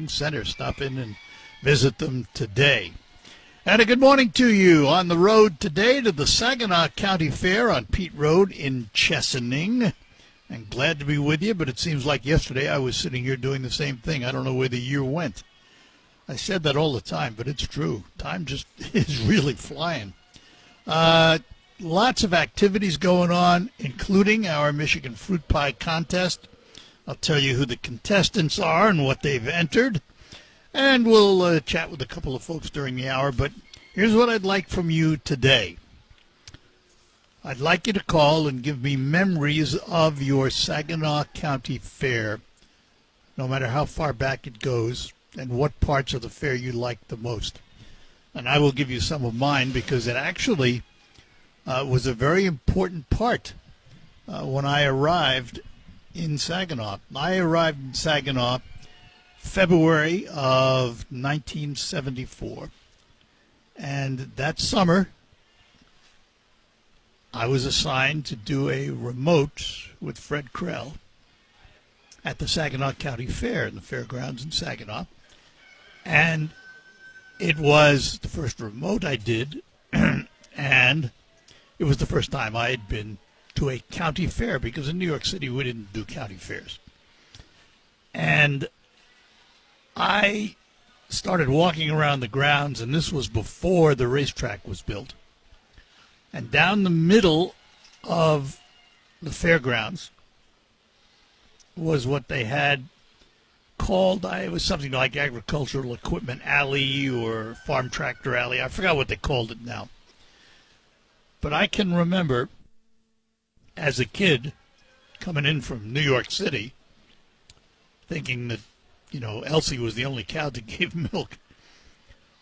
Center. Stop in and visit them today. And a good morning to you. On the road today to the Saginaw County Fair on Pete Road in Chesaning. I'm glad to be with you, but it seems like yesterday I was sitting here doing the same thing. I don't know where the year went. I said that all the time, but it's true. Time just is really flying. Lots of activities going on, including our Michigan Fruit Pie Contest. I'll tell you who the contestants are and what they've entered. And we'll chat with a couple of folks during the hour. But here's what I'd like from you today. I'd like you to call and give me memories of your Saginaw County Fair, no matter how far back it goes, and what parts of the fair you like the most. And I will give you some of mine because it actually was a very important part when I arrived in Saginaw. I arrived in Saginaw February of 1974. And that summer, I was assigned to do a remote with Fred Krell at the Saginaw County Fair in the fairgrounds in Saginaw. And it was the first remote I did, and it was the first time I had been to a county fair, because in New York City we didn't do county fairs. And I started walking around the grounds, and this was before the racetrack was built. And down the middle of the fairgrounds was what they had called, it was something like Agricultural Equipment Alley or Farm Tractor Alley. I forgot what they called it now. But I can remember as a kid coming in from New York City thinking that, Elsie was the only cow that gave milk,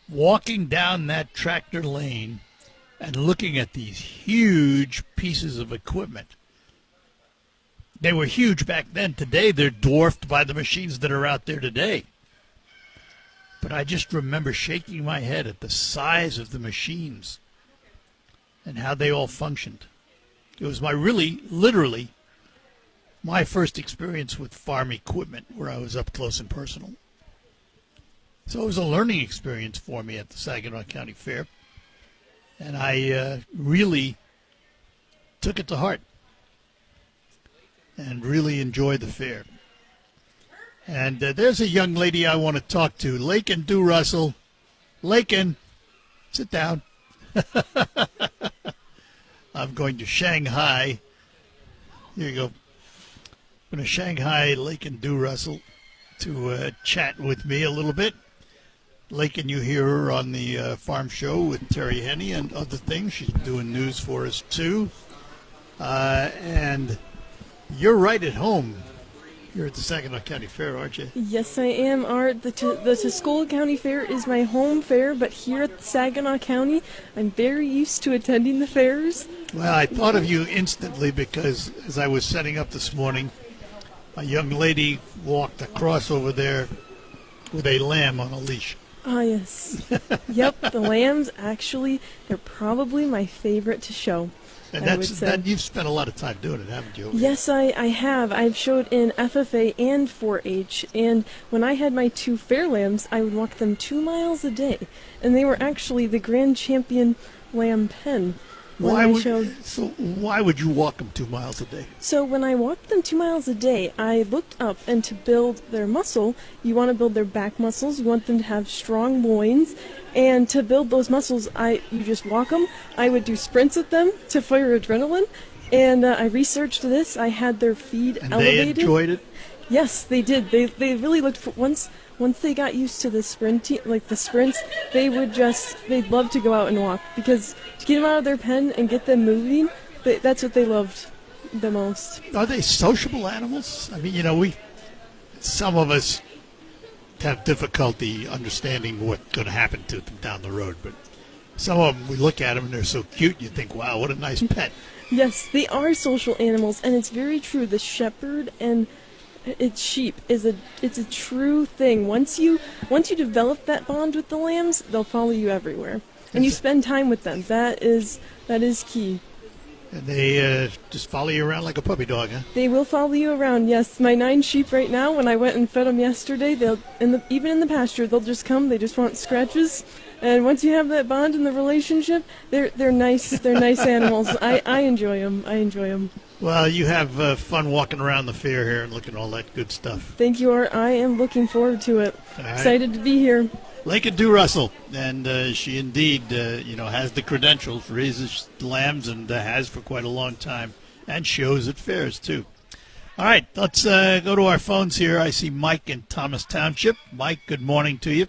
walking down that tractor lane and looking at these huge pieces of equipment. They were huge back then. Today, they're dwarfed by the machines that are out there today. But I just remember shaking my head at the size of the machines and how they all functioned. It was literally my first experience with farm equipment where I was up close and personal. So it was a learning experience for me at the Saginaw County Fair. And I really took it to heart and really enjoyed the fair. And there's a young lady I want to talk to, Lakin Du Russell. Lakin, sit down. I'm going to Shanghai. Here you go. I'm going to Shanghai Lakin Du Russell to chat with me a little bit. Lakin, you hear her on the farm show with Terry Henney and other things. She's doing news for us, too. And you're right at home. You're at the Saginaw County Fair, aren't you? Yes, I am, Art. The Tuscola County Fair is my home fair, but here at the Saginaw County, I'm very used to attending the fairs. Well, I thought of you instantly because as I was setting up this morning, a young lady walked across over there with a lamb on a leash. Ah, yes. Yep, the lambs, actually, they're probably my favorite to show. And you've spent a lot of time doing it, haven't you? Yes, I have. I've showed in FFA and 4-H, and when I had my 2 fair lambs, I would walk them 2 miles a day, and they were actually the grand champion lamb pen. Why would you walk them 2 miles a day? So when I walked them 2 miles a day, I looked up, and to build their muscle, you want to build their back muscles, you want them to have strong loins, and to build those muscles, you just walk them. I would do sprints with them to fire adrenaline, and I researched this. I had their feed elevated. They enjoyed it? Yes, they did. They really looked for once they got used to the sprints, they'd love to go out and walk, because to get them out of their pen and get them moving, that's what they loved the most. Are they sociable animals? I mean, some of us have difficulty understanding what's going to happen to them down the road, but some of them, we look at them and they're so cute, you think, wow, what a nice pet. Yes, they are social animals, and it's very true. The shepherd and its sheep it's a true thing. Once you develop that bond with the lambs, they'll follow you everywhere, and you spend time with them. That is key. And they just follow you around like a puppy dog, huh? They will follow you around. Yes, my 9 sheep right now. When I went and fed them yesterday, even in the pasture, they'll just come. They just want scratches. And once you have that bond in the relationship, they're nice. They're nice animals. I enjoy them. I enjoy them. Well, you have fun walking around the fair here and looking at all that good stuff. Thank you, Art. I am looking forward to it. Right. Excited to be here. Laika Dew Russell, and she indeed, has the credentials, raises lambs, and has for quite a long time, and shows at fairs too. All right, let's go to our phones here. I see Mike in Thomas Township. Mike, good morning to you.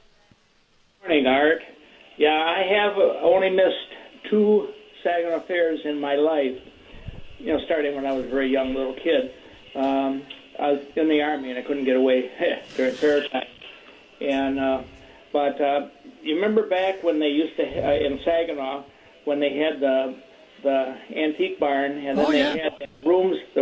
Morning, Art. Yeah, I have only missed 2 Saginaw fairs in my life. Starting when I was a very young little kid. I was in the Army and I couldn't get away during fair time. And but you remember back when they used to in Saginaw when they had the antique barn and then they had the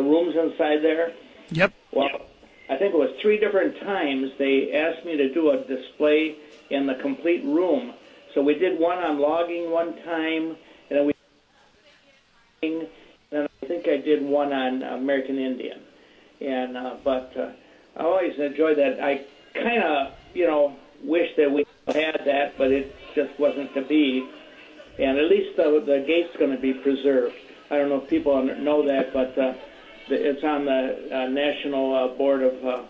rooms inside there. Yep. Well, I think it was 3 different times they asked me to do a display in the complete room. So we did one on logging one time, and then I think I did one on American Indian. And but I always enjoyed that. I kind of wish that we had that, but it just wasn't to be. And at least the gate's going to be preserved. I don't know if people know that, but it's on the National Board of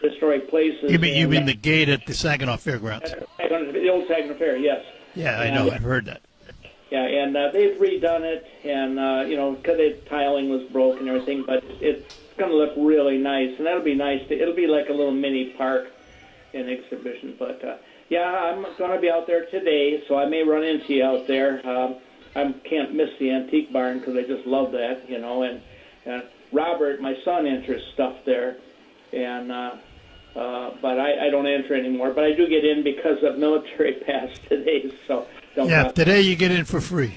Historic Places. You mean the gate at the Saginaw Fairgrounds? The old Saginaw Fair, yes. Yeah, I know. I've heard that. Yeah, and they've redone it, and because the tiling was broke and everything, but it's going to look really nice, and that'll be nice. It'll be like a little mini park and exhibition. But yeah, I'm going to be out there today, so I may run into you out there. I can't miss the antique barn because I just love that, And Robert, my son, enters stuff there, and but I don't enter anymore. But I do get in because of military pass today, so. Today you get in for free.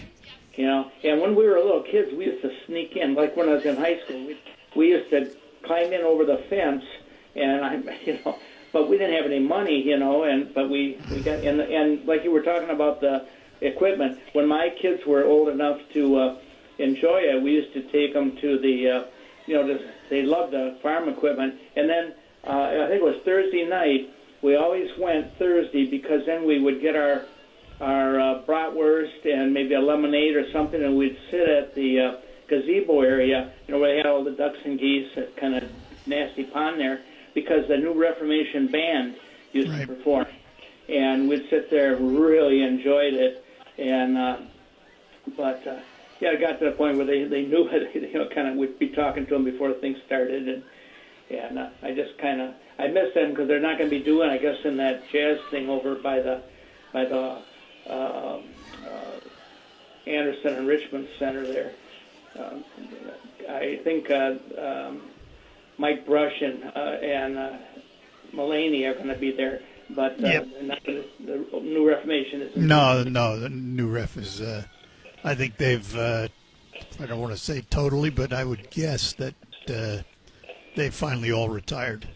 And when we were little kids, we used to sneak in. Like when I was in high school, we used to climb in over the fence, and but we didn't have any money, but we got in. And like you were talking about the equipment, when my kids were old enough to enjoy it, we used to take them to the, they loved the farm equipment. And then I think it was Thursday night. We always went Thursday because then we would get our bratwurst and maybe a lemonade or something, and we'd sit at the gazebo area, where they had all the ducks and geese, that kind of nasty pond there, because the New Reformation Band used to perform. And we'd sit there, really enjoyed it. And it got to the point where they knew it, kind of would be talking to them before things started. And I just I miss them because they're not going to be doing, I guess, in that jazz thing over by the Anderson and Richmond Center there. I think Mike Brush and Mulaney are going to be there, but not the New Reformation is. No, the New Ref is. I think they've. I don't want to say totally, but I would guess that they finally all retired.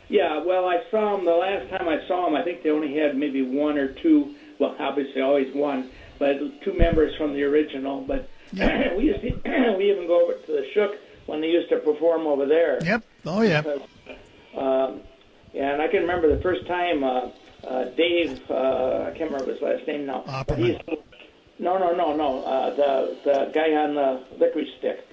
Yeah, well, I saw them the last time I saw them. I think they only had maybe 1 or 2. Well, obviously always 1, but 2 members from the original. But we even go over to the Shook when they used to perform over there. Yep. Oh yeah. Because, and I can remember the first time Dave. I can't remember his last name now. No. The guy on the licorice stick,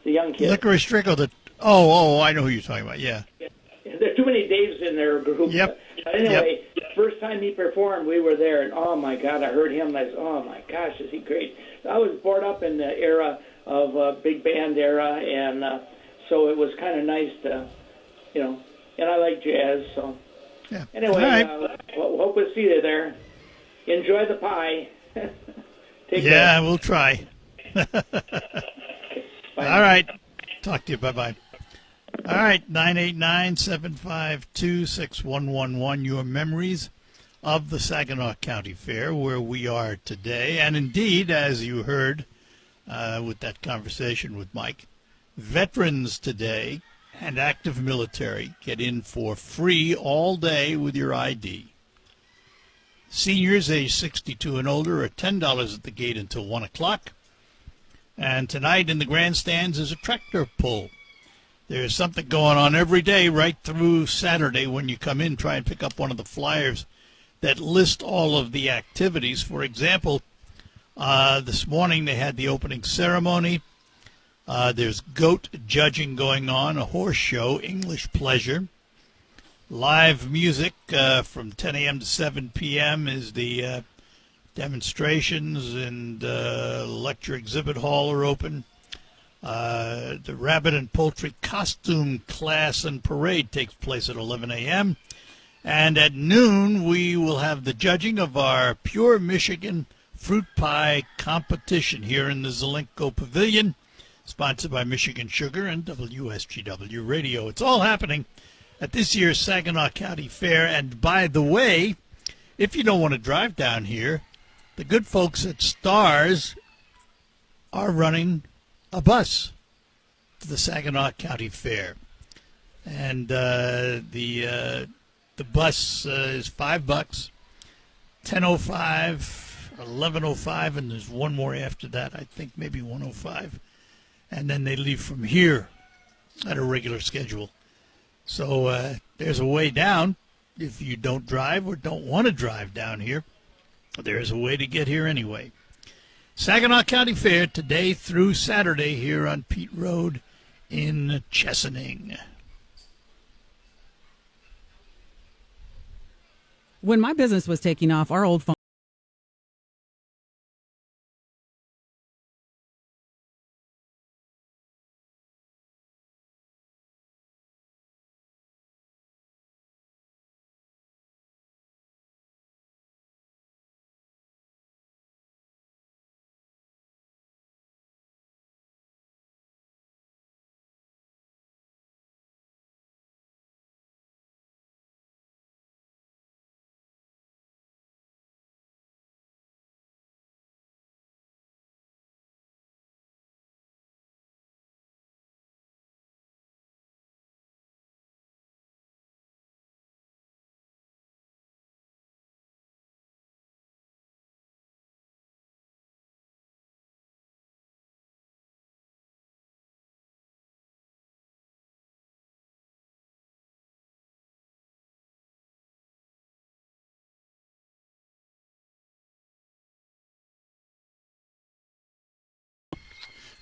the young kid. Licorice stick, or the. Oh, I know who you're talking about. Yeah. There are too many Daves in their group. Yep. But anyway, the first time he performed, we were there, and oh my God, I heard him, and I said, oh my gosh, is he great? I was brought up in the era of big band era, and so it was kind of nice to, and I like jazz, so. Yeah. Anyway, right. Hope we'll see you there. Enjoy the pie. Take care. We'll try. Okay, all right. Talk to you. Bye-bye. All right, 989-752-6111, your memories of the Saginaw County Fair, where we are today. And indeed, as you heard with that conversation with Mike, veterans today and active military get in for free all day with your ID. Seniors age 62 and older are $10 at the gate until 1 o'clock. And tonight in the grandstands is a tractor pull. There's something going on every day right through Saturday. When you come in, try and pick up one of the flyers that list all of the activities. For example, this morning they had the opening ceremony. There's goat judging going on, a horse show, English pleasure. Live music from 10 a.m. to 7 p.m. is the demonstrations, and lecture exhibit hall are open. The rabbit and poultry costume class and parade takes place at 11 a.m. And at noon, we will have the judging of our Pure Michigan Fruit Pie competition here in the Zelenko Pavilion, sponsored by Michigan Sugar and WSGW Radio. It's all happening at this year's Saginaw County Fair. And by the way, if you don't want to drive down here, the good folks at Stars are running a bus to the Saginaw County Fair. And the bus is $5, 10:05, 11:05, and there's one more after that, I think maybe 1:05. And then they leave from here at a regular schedule. So there's a way down if you don't drive or don't want to drive down here. There's a way to get here anyway. Saginaw County Fair today through Saturday here on Pete Road in Chesaning. When my business was taking off, our old phone.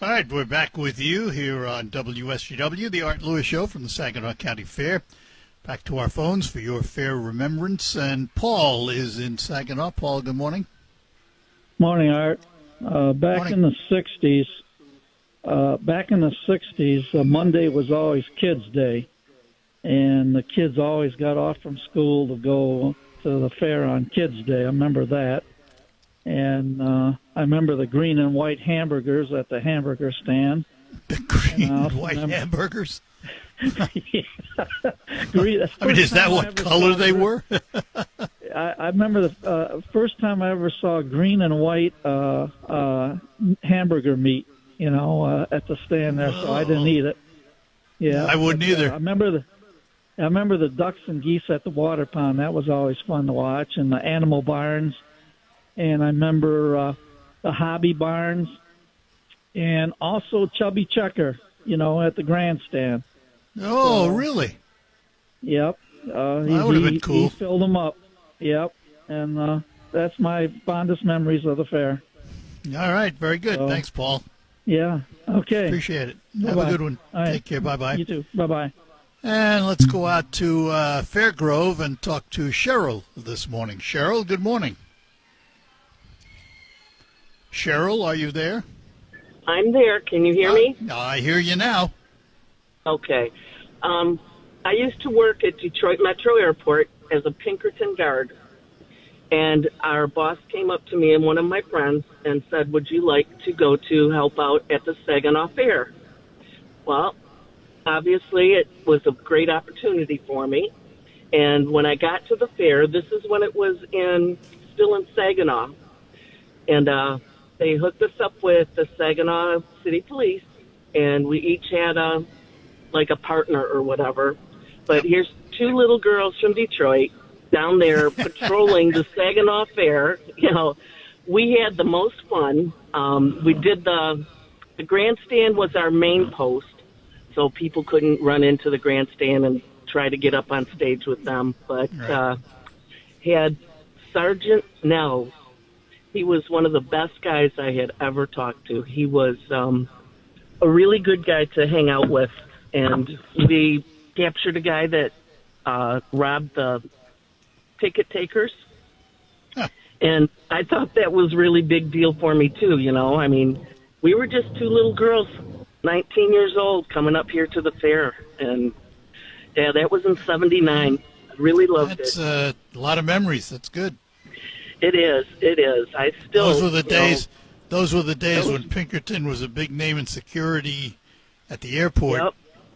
All right, we're back with you here on WSGW, the Art Lewis Show from the Saginaw County Fair. Back to our phones for your fair remembrance. And Paul is in Saginaw. Paul, good morning. Morning, Art. Back in the 60s, Monday was always Kids Day, and the kids always got off from school to go to the fair on Kids Day. I remember that. And I remember the green and white hamburgers at the hamburger stand. The green and white hamburgers? Green, I mean, is that what color they were? I remember the first time I ever saw green and white hamburger meat, at the stand there, so I didn't eat it. Yeah, I wouldn't either. I remember the ducks and geese at the water pond. That was always fun to watch, and the animal barns. And I remember the hobby barns, and also Chubby Checker, at the grandstand. Oh, really? Yep. That would have been cool. He filled them up. Yep. And that's my fondest memories of the fair. All right. Very good. So, thanks, Paul. Yeah. Okay. Appreciate it. Bye-bye. Have a good one. All right. Take care. Bye-bye. You too. Bye-bye. And let's go out to Fairgrove and talk to Cheryl this morning. Cheryl, good morning. Cheryl, are you there? I'm there. Can you hear me? I hear you now. Okay. I used to work at Detroit Metro Airport as a Pinkerton guard, and our boss came up to me and one of my friends and said, would you like to go to help out at the Saginaw Fair? Well, obviously it was a great opportunity for me, and when I got to the fair, this is when it was still in Saginaw, and they hooked us up with the Saginaw City Police, and we each had a partner or whatever. But here's two little girls from Detroit down there patrolling the Saginaw Fair. We had the most fun. We did the the grandstand was our main post, so people couldn't run into the grandstand and try to get up on stage with them. But Right. had Sergeant Nels. He was one of the best guys I had ever talked to. He was a really good guy to hang out with, and we captured a guy that robbed the ticket takers. Huh. And I thought that was a really big deal for me, too, you know. I mean, we were just two little girls, 19 years old, coming up here to the fair. And, yeah, that was in 79. I really loved That's it. a lot of memories. That's good. It is. It is. I still. Those were the you know, days. Those were the days when Pinkerton was a big name in security at the airport, Yep.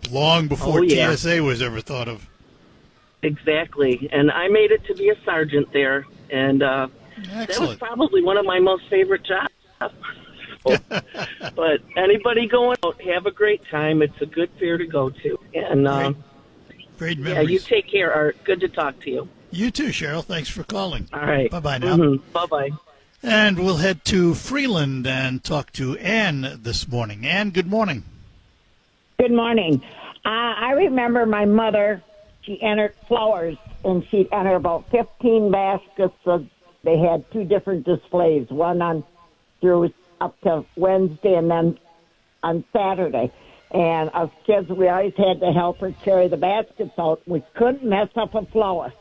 long before Oh, yeah. TSA was ever thought of. Exactly. And I made it to be a sergeant there. And that was Excellent. probably one of my most favorite jobs. But anybody going out, have a great time. It's a good fair to go to. And Great yeah, memories. you take care, Art. Good to talk to you. You too, Cheryl. Thanks for calling. All right. Bye-bye now. Bye-bye. And we'll head to Freeland and talk to Ann this morning. Ann, good morning. Good morning. I remember my mother, she entered flowers, and she'd enter about 15 baskets. They had two different displays, one on through up to Wednesday and then on Saturday. And us kids, we always had to help her carry the baskets out. We couldn't mess up a flower.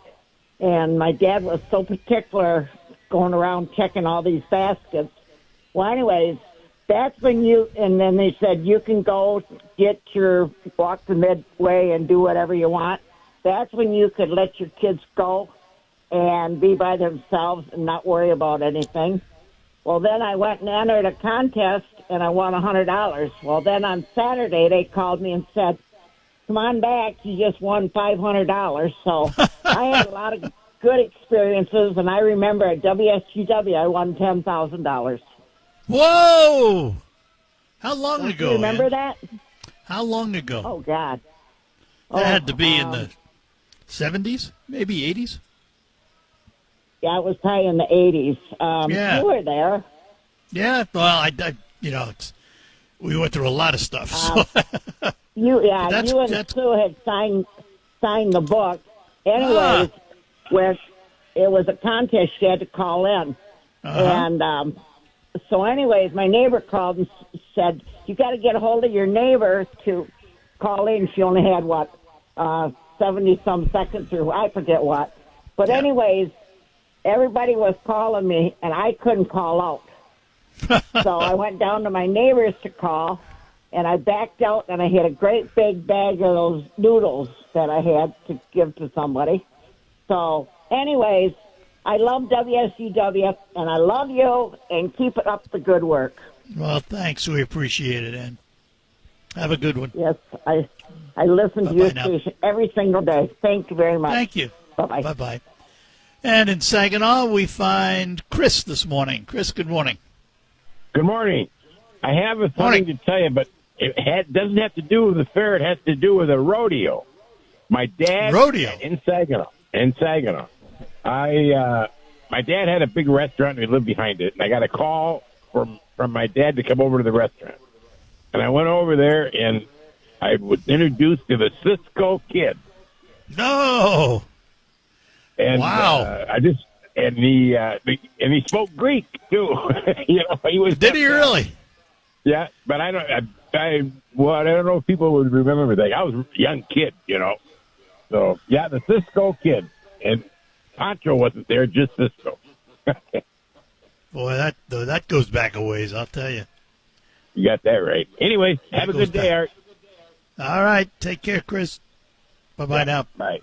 And my dad was so particular going around checking all these baskets. Well, anyways, that's when and then they said, you can go walk the midway and do whatever you want. That's when you could let your kids go and be by themselves and not worry about anything. Well, then I went and entered a contest, and I won $100. Well, then on Saturday, they called me and said, come on back, you just won $500. So I had a lot of good experiences, and I remember at WSGW, I won $10,000. Whoa! How long Don't ago? you remember Ann? that? How long ago? Oh, God. That had to be in the 70s, maybe 80s? Yeah, it was probably in the 80s. Yeah. You were there. Yeah, well, I we went through a lot of stuff. So. You That's- and that's- Sue had signed the book. Anyways, when it was a contest, you had to call in. And so anyways, my neighbor called and said, you got to get a hold of your neighbor to call in. She only had, 70-some seconds or I forget what. But anyways, everybody was calling me, and I couldn't call out. So I went down to my neighbors to call, and I backed out, and I had a great big bag of those noodles that I had to give to somebody. So anyways, I love WSGW, and I love you, and keep it up the good work. Well, thanks. We appreciate it, Ann. Have a good one. Yes, I listen to Bye-bye your now. station every single day. Thank you very much. Thank you. Bye-bye. Bye-bye. And in Saginaw, we find Chris this morning. Chris, good morning. Good morning. I have a Morning. thing to tell you, but doesn't have to do with the fair. It has to do with a rodeo. My dad Rodeo? in Saginaw. My dad had a big restaurant and we lived behind it, and I got a call from my dad to come over to the restaurant. And I went over there and I was introduced to the Cisco Kid. No. And Wow. he spoke Greek too. He was Did he really? Yeah, but I don't know if people would remember that. I was a young kid, So yeah, the Cisco Kid, and Pancho wasn't there, just Cisco. Boy, that goes back a ways, I'll tell you. You got that right. Anyway, have a goes good day, back. Art. All right. Take care, Chris. Bye-bye now. Bye.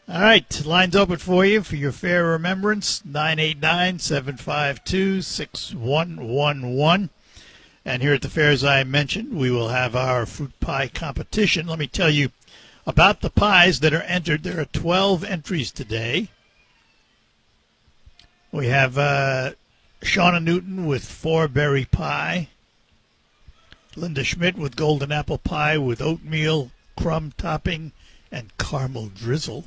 All right. Line's open for you for your fair remembrance, 989-752-6111. And here at the fair, as I mentioned, we will have our fruit pie competition. Let me tell you about the pies that are entered. There are 12 entries today. We have Shauna Newton with 4-berry pie. Linda Schmidt with golden apple pie with oatmeal, crumb topping, and caramel drizzle.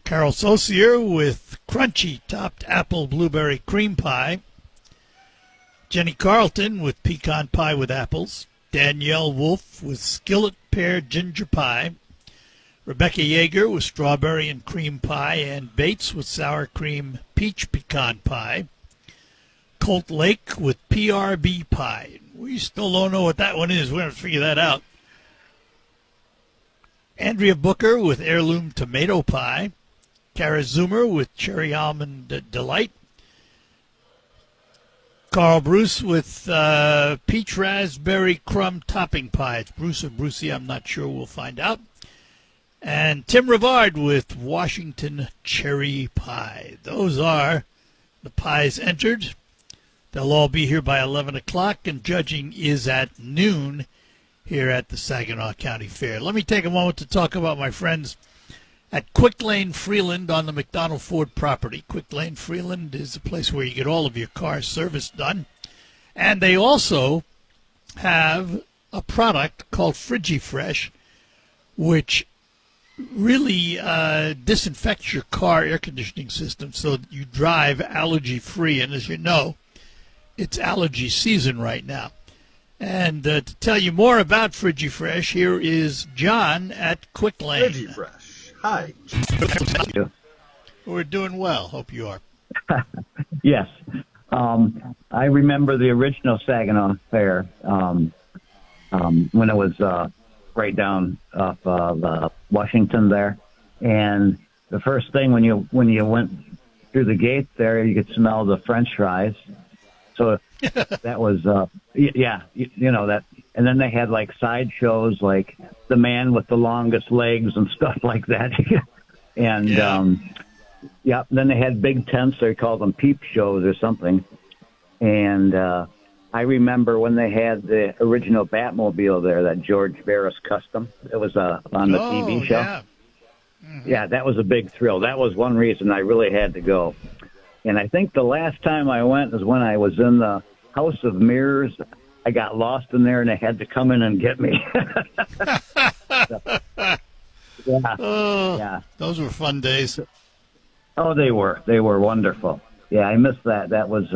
Carol Saucier with crunchy topped apple blueberry cream pie. Jenny Carlton with pecan pie with apples. Danielle Wolf with skillet pear ginger pie. Rebecca Yeager with strawberry and cream pie. And Bates with sour cream peach pecan pie. Colt Lake with PRB pie. We still don't know what that one is. We're going to figure that out. Andrea Booker with heirloom tomato pie. Kara Zoomer with cherry almond delight. Carl Bruce with peach raspberry crumb topping pie. It's Bruce or Brucey, I'm not sure. We'll find out. And Tim Rivard with Washington cherry pie. Those are the pies entered. They'll all be here by 11 o'clock, and judging is at noon here at the Saginaw County Fair. Let me take a moment to talk about my friends at Quick Lane Freeland on the McDonald Ford property. Quick Lane Freeland is a place where you get all of your car service done. And they also have a product called FrigiFresh, which really disinfects your car air conditioning system so that you drive allergy-free. And as you know, it's allergy season right now. And to tell you more about FrigiFresh, here is John at Quick Lane. FrigiFresh. Hi. We're doing well. Hope you are. Yes. I remember the original Saginaw Fair when it was right down off of Washington there. And the first thing when you went through the gate there, you could smell the French fries. So that was, you know that. And then they had like side shows, like the man with the longest legs and stuff like that. And then they had big tents. They called them peep shows or something. And I remember when they had the original Batmobile there, that George Barris Custom. It was on the TV show. Yeah. Mm-hmm. Yeah, that was a big thrill. That was one reason I really had to go. And I think the last time I went was when I was in the House of Mirrors. I got lost in there, and they had to come in and get me. Yeah. Those were fun days. Oh, they were. They were wonderful. Yeah, I missed that. That was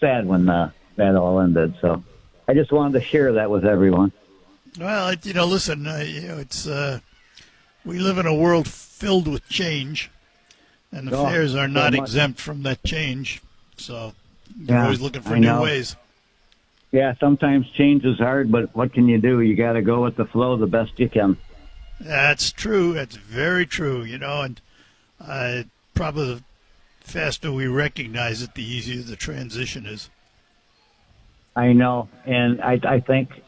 sad when that all ended. So I just wanted to share that with everyone. Well, listen, it's we live in a world filled with change, and the fairs are not exempt from that change. So you're always looking for new ways. Yeah, sometimes change is hard, but what can you do? You got to go with the flow the best you can. That's true. That's very true. And probably the faster we recognize it, the easier the transition is. I know, and I think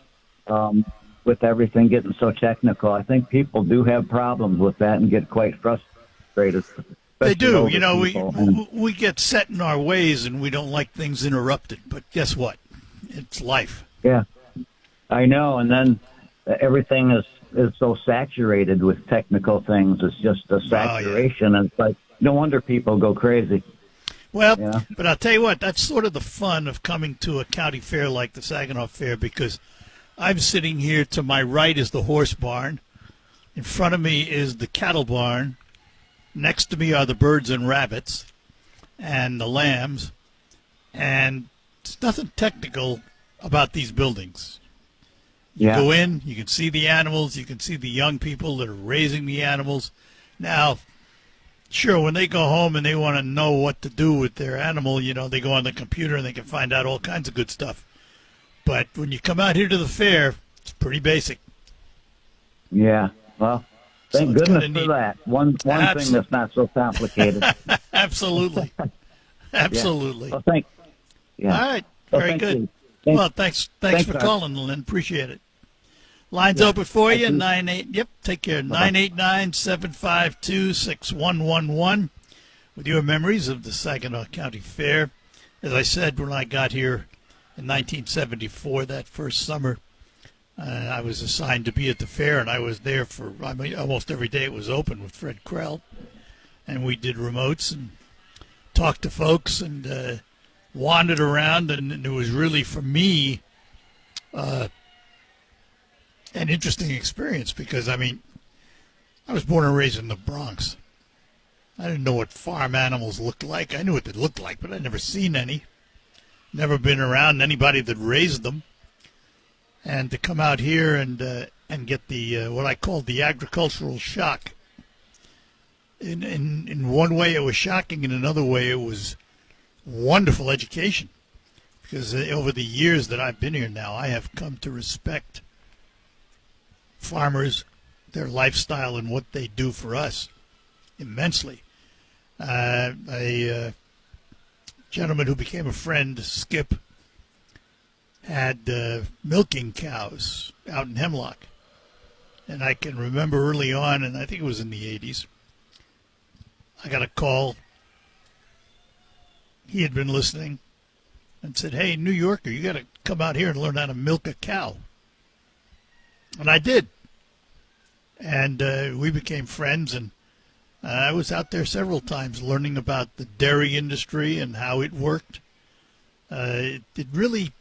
with everything getting so technical, I think people do have problems with that and get quite frustrated. They do. We get set in our ways and we don't like things interrupted. But guess what? It's life. Yeah, I know. And then everything is so saturated with technical things. It's just a saturation. And it's like, no wonder people go crazy. Well, but I'll tell you what, that's sort of the fun of coming to a county fair like the Saginaw Fair, because I'm sitting here, to my right is the horse barn. In front of me is the cattle barn. Next to me are the birds and rabbits and the lambs. And there's nothing technical about these buildings. You go in, you can see the animals, you can see the young people that are raising the animals. Now, sure, when they go home and they want to know what to do with their animal, they go on the computer and they can find out all kinds of good stuff. But when you come out here to the fair, it's pretty basic. Yeah, well, thank goodness for that. One thing that's not so complicated. Absolutely. Absolutely. Yeah. Well, all right. Very good. Well, thanks for calling, Lynn. Appreciate it. Line's open for you. Take care. 989-752-6111 with your memories of the Saginaw County Fair. As I said, when I got here in 1974, that first summer, I was assigned to be at the fair, and I was there for almost every day it was open with Fred Krell. And we did remotes and talked to folks and wandered around, and it was really, for me, an interesting experience because, I was born and raised in the Bronx. I didn't know what farm animals looked like. I knew what they looked like, but I'd never seen any. never been around anybody that raised them. And to come out here and get the what I called the agricultural shock. In one way, it was shocking. In another way, it was wonderful education. Because over the years that I've been here now, I have come to respect farmers, their lifestyle, and what they do for us immensely. A gentleman who became a friend, Skip, had milking cows out in Hemlock. And I can remember early on, and I think it was in the 80s, I got a call. He had been listening and said, "Hey, New Yorker, you got to come out here and learn how to milk a cow." And I did. And we became friends, and I was out there several times learning about the dairy industry and how it worked. It really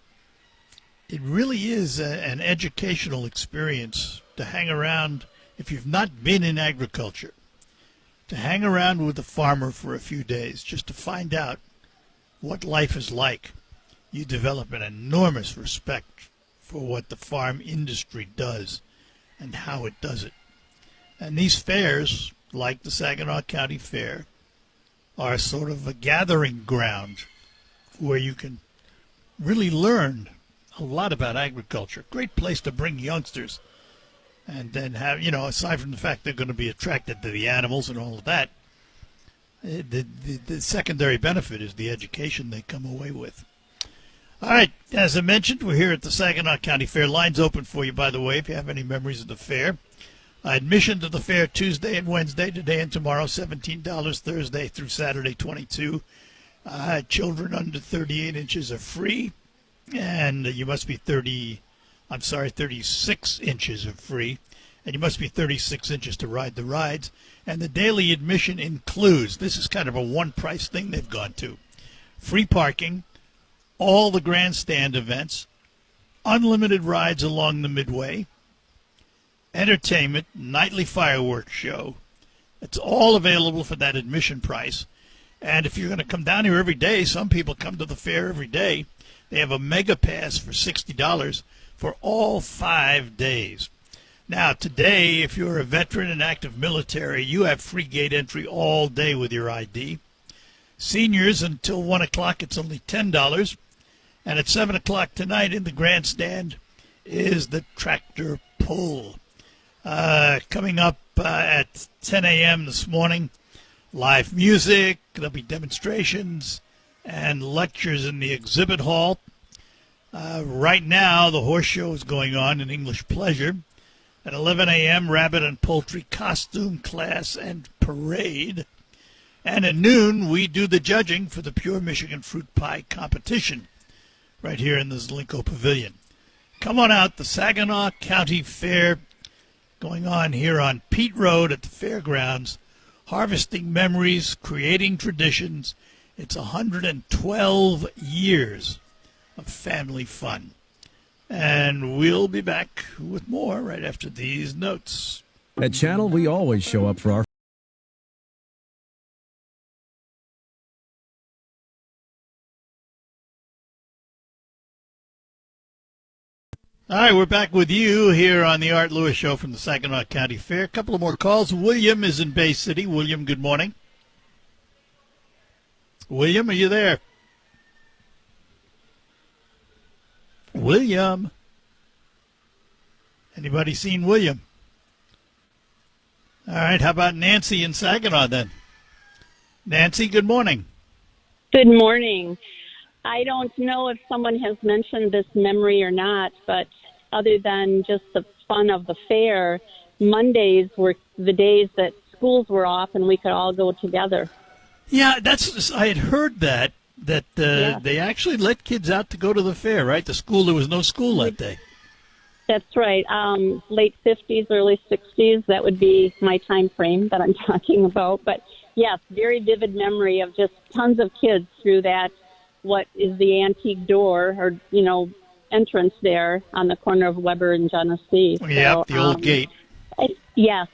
is an educational experience to hang around, if you've not been in agriculture, to hang around with a farmer for a few days just to find out what life is like. You develop an enormous respect for what the farm industry does and how it does it. And these fairs, like the Saginaw County Fair, are sort of a gathering ground where you can really learn a lot about agriculture. Great place to bring youngsters and then have, aside from the fact they're going to be attracted to the animals and all of that, the secondary benefit is the education they come away with. All right, as I mentioned, we're here at the Saginaw County Fair. Lines open for you, by the way, if you have any memories of the fair. Admission to the fair Tuesday and Wednesday, today and tomorrow, $17, Thursday through Saturday, $22. Children under 38 inches are free, and you must be 36 inches are free, and you must be 36 inches to ride the rides. And the daily admission includes, this is kind of a one-price thing they've gone to, free parking, all the grandstand events, unlimited rides along the Midway, entertainment, nightly fireworks show. It's all available for that admission price. And if you're going to come down here every day, some people come to the fair every day. They have a mega pass for $60 for all 5 days. Now, today, if you're a veteran and active military, you have free gate entry all day with your ID. Seniors, until 1 o'clock, it's only $10. And at 7 o'clock tonight in the grandstand is the tractor pull. Coming up at 10 a.m. this morning, live music, there'll be demonstrations and lectures in the exhibit hall. Right now, the horse show is going on in English Pleasure. At 11 a.m., rabbit and poultry costume class and parade. And at noon, we do the judging for the Pure Michigan Fruit Pie competition right here in the Zelenko Pavilion. Come on out, the Saginaw County Fair going on here on Pete Road at the fairgrounds, harvesting memories, creating traditions. It's 112 years of family fun. And we'll be back with more right after these notes. At Channel, we always show up for our All right, we're back with you here on the Art Lewis Show from the Saginaw County Fair. A couple of more calls. William is in Bay City. William, good morning. William, are you there? William. Anybody seen William? All right, how about Nancy in Saginaw then? Nancy, good morning. Good morning. I don't know if someone has mentioned this memory or not, but other than just the fun of the fair, Mondays were the days that schools were off and we could all go together. Yeah, I had heard that they actually let kids out to go to the fair, right? There was no school that day. That's right. Late 50s, early 60s, that would be my time frame that I'm talking about. But yes, very vivid memory of just tons of kids through that, what is the antique door or, entrance there on the corner of Weber and Genesee. Yeah, the old gate. Yes,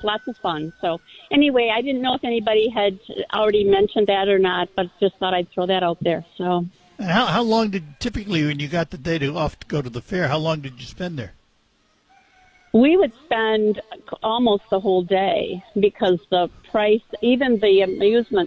lots of fun. So anyway, I didn't know if anybody had already mentioned that or not, but just thought I'd throw that out there. So And how long did, typically when you got the day off to go to the fair, how long did you spend there? We would spend almost the whole day because the price, even the amusement